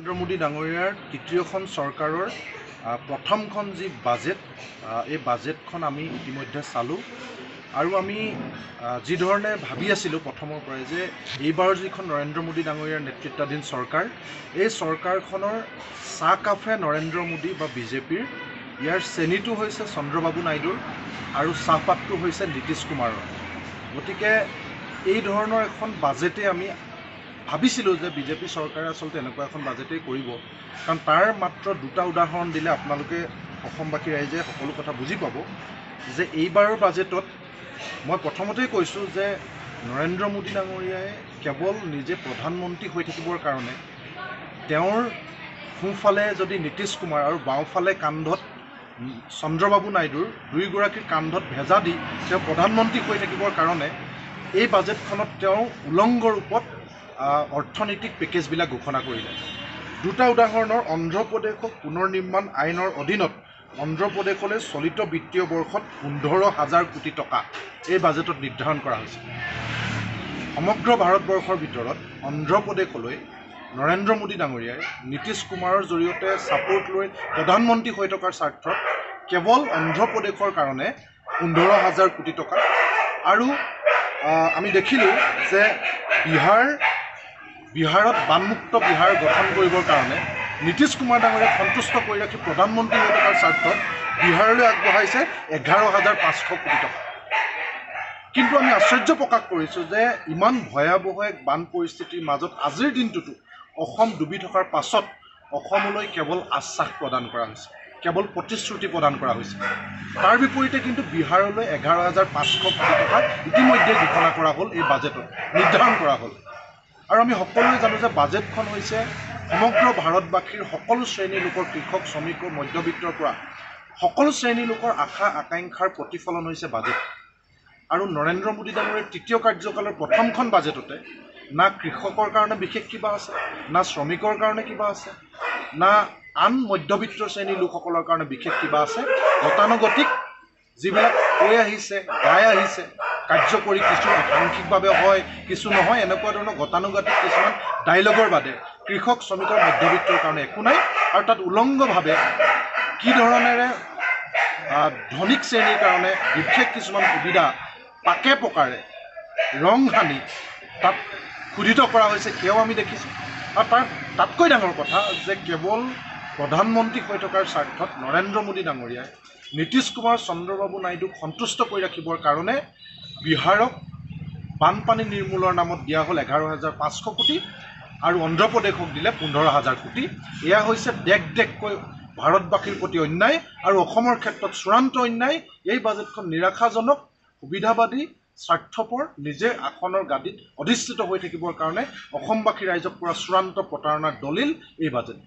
নৰেন্দ্ৰ মোদী ডাঙৰীয়াৰ তৃতীয়খন চৰকাৰৰ প্ৰথমখন যি বাজেট এই বাজেটখন আমি ইতিমধ্যে চালোঁ আৰু আমি যি ধৰণে ভাবি আছিলোঁ প্ৰথমৰ পৰাই যে এইবাৰ যিখন নৰেন্দ্ৰ মোদী ডাঙৰীয়াৰ নেতৃত্বাধীন চৰকাৰ এই চৰকাৰখনৰ চাহকাফে নৰেন্দ্ৰ মোদী বা বিজেপিৰ ইয়াৰ চেনিটো হৈছে চন্দ্ৰবাবু নাইডুৰ আৰু চাহপাতটো হৈছে নীতিশ কুমাৰৰ। গতিকে এই ধৰণৰ এখন বাজেটে আমি ভাবিছিলোঁ যে বিজেপি চৰকাৰে আচলতে এনেকুৱা এখন বাজেটেই কৰিব, কাৰণ তাৰ মাত্ৰ দুটা উদাহৰণ দিলে আপোনালোকে অসমবাসী ৰাইজে সকলো কথা বুজি পাব যে এইবাৰৰ বাজেটত মই প্ৰথমতেই কৈছোঁ যে নৰেন্দ্ৰ মোদী ডাঙৰীয়াই কেৱল নিজে প্ৰধানমন্ত্ৰী হৈ থাকিবৰ কাৰণে তেওঁৰ সোঁফালে যদি নীতিশ কুমাৰ আৰু বাওঁফালে কান্ধত চন্দ্ৰবাবু নাইডুৰ দুয়োগৰাকীৰ কান্ধত ভেজা দি তেওঁ প্ৰধানমন্ত্ৰী হৈ থাকিবৰ কাৰণে এই বাজেটখনত তেওঁ উলংগ ৰূপত অৰ্থনৈতিক পেকেজবিলাক ঘোষণা কৰিলে। দুটা উদাহৰণৰ অন্ধ্ৰপ্ৰদেশক পুনৰ নিৰ্মাণ আইনৰ অধীনত অন্ধ্ৰপ্ৰদেশলৈ চলিত বিত্তীয় বৰ্ষত 15,000 কোটি টকা এই বাজেটত নিৰ্ধাৰণ কৰা হৈছে। সমগ্ৰ ভাৰতবৰ্ষৰ ভিতৰত অন্ধ্ৰপ্ৰদেশলৈ নৰেন্দ্ৰ মোদী ডাঙৰীয়াই নীতিশ কুমাৰৰ জৰিয়তে ছাপোৰ্ট লৈ প্ৰধানমন্ত্ৰী হৈ থকাৰ স্বাৰ্থত কেৱল অন্ধ্ৰপ্ৰদেশৰ কাৰণে 15,000 কোটি টকা আৰু আমি দেখিলোঁ যে বিহাৰত বানমুক্ত বিহাৰ গঠন কৰিবৰ কাৰণে নীতিশ কুমাৰ ডাঙৰীয়াক সন্তুষ্ট কৰি ৰাখি প্ৰধানমন্ত্ৰী হৈ থকাৰ স্বাৰ্থত বিহাৰলৈ আগবঢ়াইছে 11,500 কোটি টকা। কিন্তু আমি আশ্চৰ্য প্ৰকাশ কৰিছোঁ যে ইমান ভয়াৱহ এক বান পৰিস্থিতিৰ মাজত আজিৰ দিনটোতো অসম ডুবি থকাৰ পাছত অসমলৈ কেৱল আশ্বাস প্ৰদান কৰা হৈছে, কেৱল প্ৰতিশ্ৰুতি প্ৰদান কৰা হৈছে। তাৰ বিপৰীতে কিন্তু বিহাৰলৈ 11,500 কোটি টকা ইতিমধ্যে ঘোষণা কৰা হ'ল, এই বাজেটত নিৰ্ধাৰণ কৰা হ'ল। আৰু আমি সকলোৱে জানো যে বাজেটখন হৈছে সমগ্ৰ ভাৰতবাসীৰ সকলো শ্ৰেণীৰ লোকৰ, কৃষক, শ্ৰমিকৰ, মধ্যবিত্তৰ পৰা সকলো শ্ৰেণীৰ লোকৰ আশা আকাংক্ষাৰ প্ৰতিফলন হৈছে বাজেট। আৰু নৰেন্দ্ৰ মোদী ডাঙৰীয়াৰ তৃতীয় কাৰ্যকালৰ প্ৰথমখন বাজেটতে না কৃষকৰ কাৰণে বিশেষ কিবা আছে, না শ্ৰমিকৰ কাৰণে কিবা আছে, না আন মধ্যবিত্ত শ্ৰেণীৰ লোকসকলৰ কাৰণে বিশেষ কিবা আছে। গতানুগতিক যিবিলাক কৈ আহিছে, গাই আহিছে, কাৰ্যকৰী কিছু আংশিকভাৱে হয়, কিছু নহয়, এনেকুৱা ধৰণৰ গতানুগতিক কিছুমান ডাইলগৰ বাদে কৃষক, শ্ৰমিকৰ, মধ্যবিত্তৰ কাৰণে একো নাই। আৰু তাত উলংগভাৱে কি ধৰণেৰে ধনিক শ্ৰেণীৰ কাৰণে বিশেষ কিছুমান সুবিধা পাকে পকাৰে ৰং সানি তাত খোদিত কৰা হৈছে, সেয়াও আমি দেখিছোঁ। আৰু তাতকৈ ডাঙৰ কথা যে কেৱল প্ৰধানমন্ত্ৰী হৈ থকাৰ স্বাৰ্থত নৰেন্দ্ৰ মোদী ডাঙৰীয়াই নীতিশ কুমাৰ, চন্দ্ৰবাবু নাইডুক সন্তুষ্ট কৰি ৰাখিবৰ কাৰণে বিহাৰক বানপানী নিৰ্মূলৰ নামত দিয়া হ'ল 11,500 কোটি আৰু অন্ধ্ৰপ্ৰদেশক দিলে 15,000 কোটি। এয়া হৈছে দেশকৈ ভাৰতবাসীৰ প্ৰতি অন্যায় আৰু অসমৰ ক্ষেত্ৰত চূড়ান্ত অন্যায়। এই বাজেটখন নিৰাশাজনক, সুবিধাবাদী, স্বাৰ্থপৰ, নিজে আসনৰ গাদীত অধিষ্ঠিত হৈ থাকিবৰ কাৰণে অসমবাসী ৰাইজক পৰা চূড়ান্ত প্ৰতাৰণাৰ দলিল এই বাজেট।